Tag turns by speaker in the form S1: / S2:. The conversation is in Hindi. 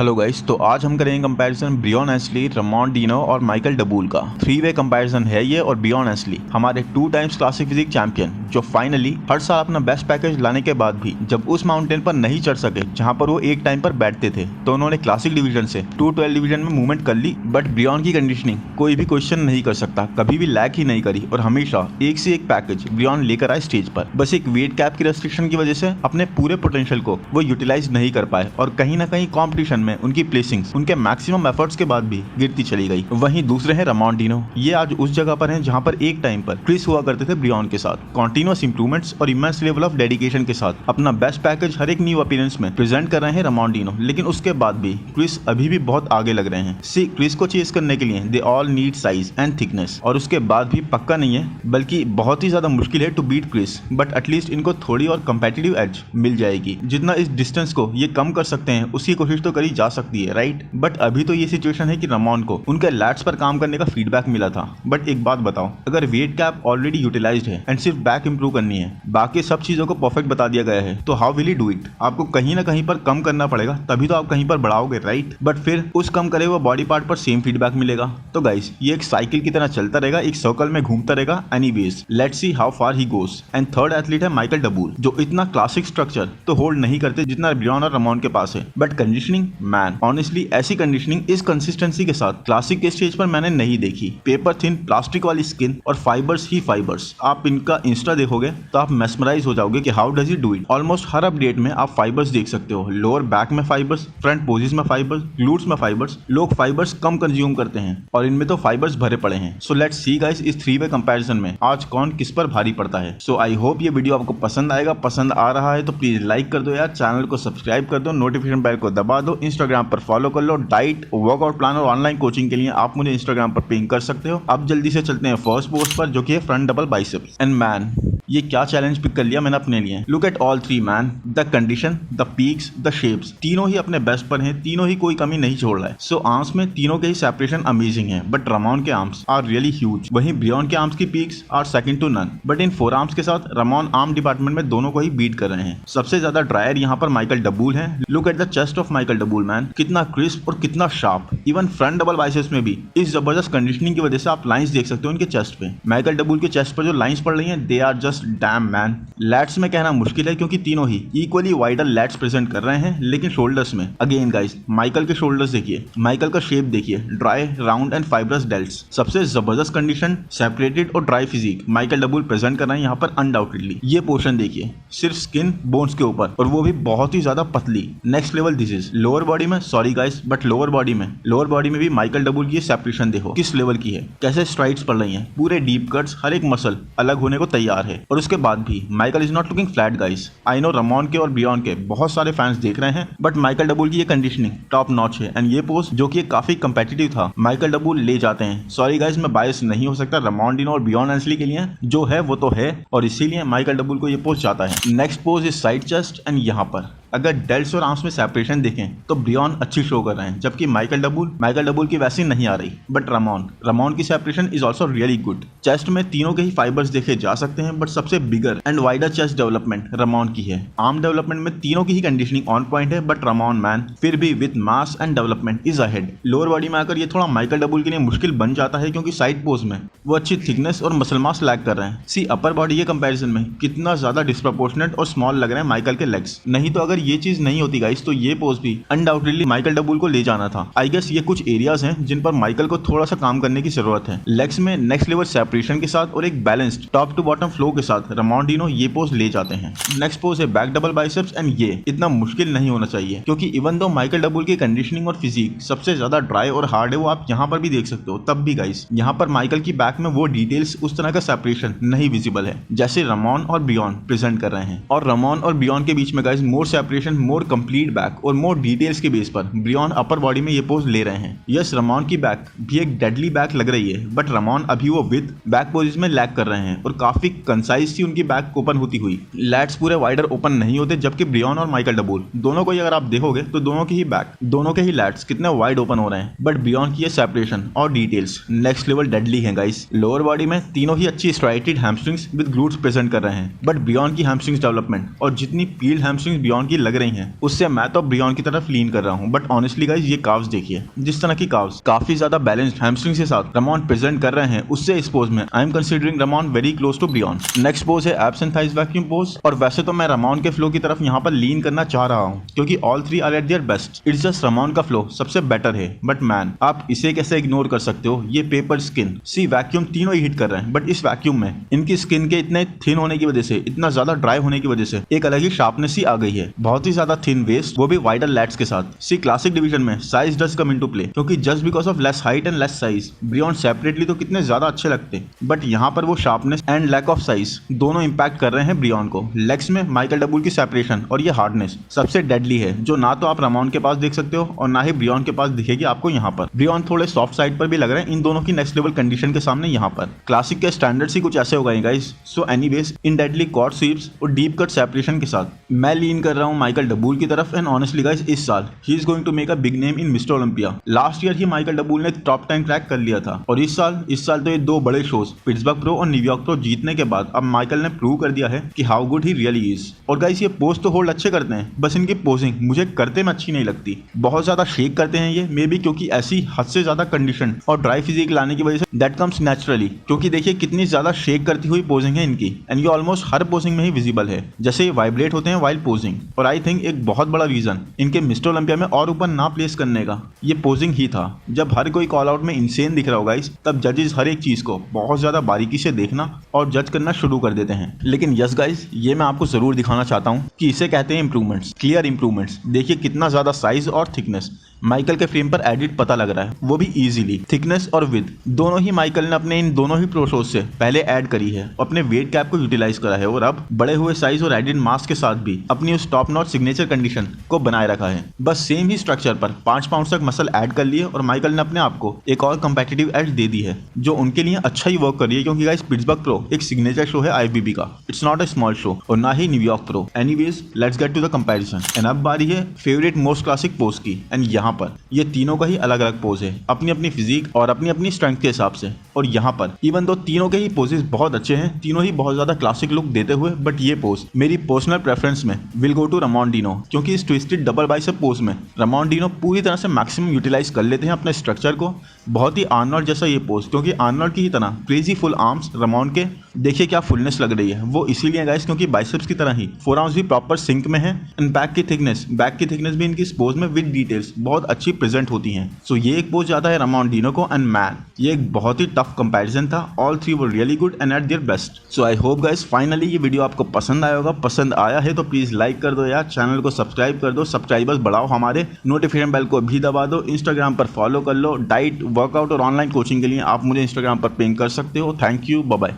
S1: हेलो गाइस, तो आज हम करेंगे कंपैरिजन ब्रियॉन एशली, रमॉन डीनो और माइकल डबूल का। 3-वे कंपैरिजन है ये। और ब्रियॉन एशली हमारे 2 टाइम्स क्लासिक फिजिक चैंपियन, जो फाइनली हर साल अपना बेस्ट पैकेज लाने के बाद भी जब उस माउंटेन पर नहीं चढ़ सके जहां पर वो एक टाइम पर बैठते थे, तो उन्होंने क्लासिक डिवीजन से 212 डिवीजन में मूवमेंट कर ली। बट ब्रियॉन की कंडीशनिंग कोई भी क्वेश्चन नहीं कर सकता, कभी भी लैक ही नहीं करी और हमेशा एक से एक पैकेज ब्रियॉन लेकर आए स्टेज पर। बस एक वेट कैप की रेस्ट्रिक्शन की वजह से अपने पूरे पोटेंशियल को वो यूटिलाइज नहीं कर पाए और कहीं ना कहीं कॉम्पिटिशन में उनकी प्लेसिंग्स उनके मैक्सिमम एफर्ट्स के बाद भी गिरती चली गई। वहीं दूसरे हैं रमॉन डीनो। ये आज उस जगह पर हैं जहां पर एक टाइम पर क्रिस हुआ करते थे ब्रियॉन के साथ। कॉन्टिन्यूअस इंप्रूवमेंट्स और इमेंस लेवल ऑफ डेडिकेशन के साथ अपना बेस्ट पैकेज हर एक न्यू अपीयरेंस में प्रेजेंट कर रहे हैं रमॉन डीनो। लेकिन उसके बाद भी क्रिस अभी भी बहुत आगे लग रहे हैं। सी क्रिस को चेस करने के लिए they all need size and thickness, और उसके बाद भी पक्का नहीं है बल्कि बहुत ही ज्यादा मुश्किल है to beat Chris. But at least इनको थोड़ी और कंपेटिटिव एज मिल जाएगी। जितना इस डिस्टेंस को ये कम कर सकते हैं उसकी कोशिश तो करी जा सकती है, राइट। बट अभी तो ये सिचुएशन है कि रमॉन को उनके लैट्स पर काम करने का फीडबैक मिला था। बट एक बात बताओ, अगर वेट कैप ऑलरेडी यूटिलाइज्ड है एंड सिर्फ बैक इंप्रूव करनी है, बाकी सब चीजों को परफेक्ट बता दिया गया है, तो how will he do it. आपको कहीं ना कहीं पर कम करना पड़ेगा, तभी तो आप कहीं पर बढ़ाओगे, राइट। बट फिर उस कम करे हुए बॉडी पार्ट पर सेम फीडबैक मिलेगा। तो गाइस, ये एक साइकिल की तरह चलता रहेगा, एक सर्कल में घूमता रहेगा। Anyways, let's see how far he goes. And third athlete है माइकल डबूल, जो इतना क्लासिक स्ट्रक्चर तो होल्ड नहीं करते जितना ब्रियॉन और रमॉन के पास है। बट कंडीशनिंग, मैन ऑनेस्टली ऐसी कंडीशनिंग इस कंसिस्टेंसी के साथ क्लासिक के स्टेज पर मैंने नहीं देखी। पेपर थिन प्लास्टिक वाली स्किन और फाइबर्स ही फाइबर्स। आप इनका इंस्टा देखोगे तो आप मेस्मराइज हो जाओगे कि how does he do it. Almost her update में आप फाइबर्स देख सकते हो। लोअर बैक में फाइबर्स, फ्रंट पोजेस में फाइबर्स, ग्लूट्स में फाइबर्स। लोग फाइबर्स कम कंज्यूम करते हैं और इनमें तो फाइबर्स भरे पड़े हैं। सो लेट्स सी गाइस, इस 3-वे कंपैरिजन में आज कौन किस पर भारी पड़ता है। सो आई होप ये वीडियो आपको पसंद आएगा। पसंद आ रहा है तो प्लीज लाइक कर दो यार, चैनल को सब्सक्राइब कर दो, नोटिफिकेशन बेल को दबा दो, इंस्टाग्राम पर फॉलो कर लो। डाइट, वर्कआउट प्लान और ऑनलाइन कोचिंग के लिए आप मुझे इंस्टाग्राम पर पिंग कर सकते हो। अब जल्दी से चलते हैं फर्स्ट पोस्ट पर, जो कि है front double biceps. And man, ये क्या चैलेंज पिक कर लिया मैंने अपने लिए। Look at all 3 man, the condition, the peaks, the shapes, तीनों ही अपने बेस्ट पर हैं, तीनों ही कोई कमी नहीं छोड़ रहा है। सो आर्म्स में तीनों के ही सेपरेशन अमेजिंग है, बट रमॉन के आर्म्स आर रियली ह्यूज। वहीं ब्रियॉन के आर्म्स की peaks are second to none. But in 4 arms के साथ रमॉन आर्म डिपार्टमेंट में दोनों को ही बीट कर रहे हैं। सबसे ज्यादा ड्रायर यहाँ पर माइकल डबूल है। Look at the chest of Michael Daboul man, कितना क्रिस्प और कितना sharp. Even front double biceps में भी इस जबरदस्त कंडीशनिंग की वजह से आप लाइंस देख सकते हो उनके चेस्ट पे। माइकल डबूल के चेस्ट पर जो लाइंस पड़ रही हैं, they are just damn man. Lats में कहना मुश्किल है क्योंकि तीनों ही इक्वली वाइडर लैट्स प्रेजेंट कर रहे हैं, लेकिन शोल्डर्स में अगेन गाइस, माइकल के शोल्डर्स देखिए, माइकल का शेप देखिए, dry, round and fibrous delts. सबसे जबरदस्त कंडीशन, सेपरेटेड और ड्राई फिजिक माइकल डबूल प्रेजेंट कर रहे हैं यहाँ पर अनडाउटेडली। ये पोर्शन देखिए, सिर्फ स्किन बोन्स के ऊपर, और वो भी बहुत ही ज्यादा पतली। Next level this is. Lower body में, sorry guys, but lower body में भी माइकल डबूल की सेपरेशन देखो किस लेवल की है, कैसे स्ट्राइड्स पड़ रही हैं, पूरे डीप कट्स, हर एक मसल अलग होने को तैयार है। और उसके बाद भी Michael is not looking flat guys. I know Ramon के और ब्रियॉन के बहुत सारे फैंस देख रहे हैं, बट माइकल डबूल की ये कंडीशनिंग टॉप नॉच है। एंड ये पोस्ट जो कि काफी कंपेटिटिव था, माइकल डबूल ले जाते हैं। सॉरी गाइस, मैं बायस नहीं हो सकता रमॉन डीनो और ब्रियॉन एशली के लिए, जो है वो तो है, और इसीलिए माइकल डबूल को ये पोस्ट जाता है। Next pose is side chest. And यहाँ पर अगर डेल्ट्स और आर्म्स में सेपरेशन देखें तो ब्रियॉन अच्छी शो कर रहे हैं, जबकि माइकल डबूल की वैसी नहीं आ रही। बट रमॉन की separation is also really good. Chest में तीनों के ही फाइबर्स देखे जा सकते हैं, बट सबसे bigger and wider chest development Ramon की है। आर्म डेवलपमेंट में तीनों की ही कंडीशनिंग ऑन पॉइंट है, बट रमॉन मैन फिर भी with mass and development is ahead. Lower body में आकर ये थोड़ा माइकल डबूल के लिए मुश्किल बन जाता है, क्योंकि साइड पोज में वो अच्छी थिकनेस और मसल मास लैक कर रहे हैं। सी अपर बॉडी के कंपैरिजन में कितना ज्यादा डिस्प्रपोर्शनेट और स्मॉल लग रहे हैं माइकल के लेग्स। नहीं तो अगर ये चीज नहीं होती गाइस, तो ये पोज भी अनडाउटेडली माइकल डबूल को ले जाना था। आई गेस ये कुछ एरियाज हैं जिन पर माइकल को थोड़ा सा काम करने की जरूरत है। लेग्स में नेक्स्ट लेवल सेपरेशन के साथ और एक balanced top to bottom flow के साथ रमॉन डीनो ये पोज ले जाते हैं। नेक्स्ट पोज है बैक डबल बाइसेप्स। एंड ये इतना मुश्किल नहीं होना चाहिए, क्योंकि इवन दो माइकल डबूल की कंडीशनिंग और फिजिक सबसे ज्यादा ड्राई और हार्ड है, वो आप यहाँ पर भी देख सकते हो। तब भी गाइस, यहाँ पर माइकल की बैक में वो डिटेल्स, उस तरह का सेपरेशन नहीं विजिबल है जैसे रमॉन और ब्रियॉन प्रेजेंट कर रहे हैं। और रमॉन और ब्रियॉन के बीच में गाइस मोर सेपरेशन, मोर कंप्लीट बैक और मोर डिटेल्स के बेस पर ब्रियॉन अपर बॉडी में ये पोज ले रहे हैं। यस, रमॉन की बैक भी एक डेडली बैक लग रही है, बट रमॉन अभी वो विद बैक पोजिशन में लैग कर रहे हैं और काफी कंसाइज सी उनकी बैक ओपन होती हुई। लैट्स पूरे वाइडर ओपन नहीं होते, जबकि ब्रियॉन और माइकल डबूल दोनों को ही अगर आप देखोगे तो दोनों की ही बैक, दोनों के ही लैट्स कितने वाइड ओपन हो रहे हैं। बट ब्रियॉन की ये सेपरेशन और डिटेल्स नेक्स्ट लेवल डेडली है गाइस। लोअर बॉडी में तीनों ही अच्छी striated hamstrings with glutes present कर रहे हैं, बट ब्रियॉन की हैमस्ट्रिंग्स डेवलपमेंट और जितनी पील्ड हैमस्ट्रिंग्स ब्रियॉन की लग रही हैं उससे मैं तो ब्रियॉन की तरफ लीन कर रहा हूँ। बट ऑनेस्टली गाइस ये काव्स देखिए, जिस तरह की काव्स काफी ज्यादा बैलेंस्ड हैमस्ट्रिंग के साथ रमॉन प्रेजेंट कर रहे हैं, उससे इस पोज में I am considering Ramon very close to Brion. Next pose है abs and thighs vacuum pose, और वैसे तो मैं रमॉन के फ्लो की तरफ यहाँ पर लीन करना चाह रहा हूँ क्योंकि all three are at their best. It's just Ramon का फ्लो सबसे बेटर है। बट मैन आप इसे कैसे इग्नोर कर सकते हो, ये पेपर स्किन सी वैक्यूम तीनों ही हिट कर रहे हैं। बट इस वैक्यूम में इनकी स्किन के इतने थिन होने की वजह से, इतना ज्यादा ड्राई होने की वजह से एक अलग ही शार्पनेस ही आ गई है। बहुत ही ज्यादा थिन वेस्ट, वो भी वाइडर लैट्स के साथ। सी क्लासिक डिवीजन में size does come into play क्योंकि just because of less height and less size Brion separately तो कितने ज्यादा अच्छे लगते, बट यहाँ पर वो sharpness and lack of size दोनों इंपैक्ट कर रहे हैं ब्रियॉन को। लेग्स में माइकल डबूल की सेपरेशन और ये हार्डनेस सबसे डेडली है, जो ना तो आप रमॉन के पास देख सकते हो और ना ही ब्रियॉन के पास दिखेगी आपको यहाँ पर। ब्रियॉन थोड़े सॉफ्ट साइड पर भी लग रहे हैं इन दोनों की नेक्स्ट लेवल कंडीशन के सामने। यहाँ पर क्लासिक के स्टैंडर्ड्स ही कुछ ऐसे हो गए गाइस। सो एनीवेज इन डेडली क्वाड स्वीप्स और डीप कट सेपरेशन के साथ मैं लीन कर रहा हूँ माइकल डबूल की तरफ। एंड ऑनेस्टली गाइस इस साल he is going to make a big name in Mister Olympia. Last year ही माइकल डबूल ने टॉप 10 क्रैक कर लिया था, और इस साल तो ये दो बड़े शोज पिट्सबर्ग प्रो और न्यूयॉर्क प्रो जीतने के बाद अब माइकल ने प्रूव कर दिया है कि how good he really is. और गाइस ये पोज तो होल्ड अच्छे करते हैं, बस इनकी पोजिंग मुझे करते में अच्छी नहीं लगती। बहुत ज्यादा शेक करते हैं ये, मे बी क्योंकि ऐसी हद से ज्यादा कंडीशन और ड्राई फिजिक लाने की वजह से दैट कम्स नेचुरली। क्योंकि देखिए कितनी ज्यादा शेक करती हुई पोजिंग है इनकी, एंड ये ऑलमोस्ट हर पोजिंग में ही विजिबल है, जैसे ये वाइब्रेट होते हैं वाइल पोजिंग। और आई थिंक एक बहुत बड़ा रीजन इनके मिस्टर ओलंपिया में और ऊपर ना प्लेस करने का ये पोजिंग ही था। जब हर कोई कॉल आउट में इंसेन दिख रहा होगा इस, तब जजेस हर एक चीज को बहुत ज्यादा बारीकी से देखना और जज करना शुरू कर देते हैं। लेकिन यस गाइस, ये मैं आपको जरूर दिखाना चाहता हूँ कि इसे कहते हैं इंप्रूवमेंट्स, क्लियर इंप्रूवमेंट्स। देखिए कितना ज्यादा साइज और थिकनेस माइकल के फ्रेम पर एडिट पता लग रहा है, वो भी इजीली। थिकनेस और विद दोनों ही माइकल ने अपने इन दोनों ही प्रो शोज से पहले ऐड करी है, अपने वेट कैप को यूटिलाइज करा है, और अब बड़े हुए साइज और एडिड मास के साथ भी अपनी उस टॉप नॉच सिग्नेचर कंडीशन को बनाए रखा है। बस सेम ही स्ट्रक्चर पर 5 पाउंड तक मसल ऐड कर लिए, और माइकल ने अपने आप को एक और कंपेटिटिव एज दे दी है, जो उनके लिए अच्छा ही वर्क कर रही है। क्योंकि गाइस पिट्सबर्ग प्रो एक सिग्नेचर शो है IFBB का, it's not a small show, और ना ही New York Pro. Anyways let's get to the comparison. And अब बारी है फेवरेट मोस्ट क्लासिक पोज की। एंड यहाँ पर ये तीनों का ही अलग अलग पोज है, अपनी अपनी फिजिक और अपनी अपनी स्ट्रेंथ के हिसाब से। और यहाँ पर इवन दो तीनों के ही पोजेस बहुत अच्छे हैं, तीनों ही बहुत ज्यादा क्लासिक लुक देते हुए, बट ये पोज मेरी पर्सनल प्रेफरेंस में विल गो टू रमॉन डिनो। क्योंकि इस ट्विस्टेड डबल बाइसेप पोज में रमॉन डिनो पूरी तरह से मैक्सिमम यूटिलाइज कर लेते हैं अपने स्ट्रक्चर को। बहुत ही आर्नोल्ड जैसा ये पोज, क्योंकि आर्नोल्ड की ही तरह क्रेजी फुल आर्म्स रमॉन के, देखिए क्या फुलनेस लग रही है। वो इसीलिए गाइस क्योंकि बाइसेप्स की तरह ही फोर आर्म्स भी प्रॉपर सिंक में है, एंड बैक की थिकनेस भी इनकी इस पोज में विद डिटेल्स बहुत अच्छी प्रेजेंट होती हैं। सो ये एक पोज जाता है रमॉन डिनो को। एंड मैन ये एक बहुत ही टफ कंपैरिजन था, all three were really good and eight their best. So I hope guys finally ये वीडियो आपको पसंद आया होगा। पसंद आया है तो प्लीज लाइक कर दो यार, चैनल को सब्सक्राइब कर दो, सब्सक्राइबर्स बढ़ाओ हमारे, नोटिफिकेशन बेल को भी दबा दो, इंस्टाग्राम पर फॉलो कर लो। डाइट, वर्कआउट और ऑनलाइन कोचिंग के लिए आप मुझे इंस्टाग्राम पर पिंग कर सकते हो। Thank you, bye bye.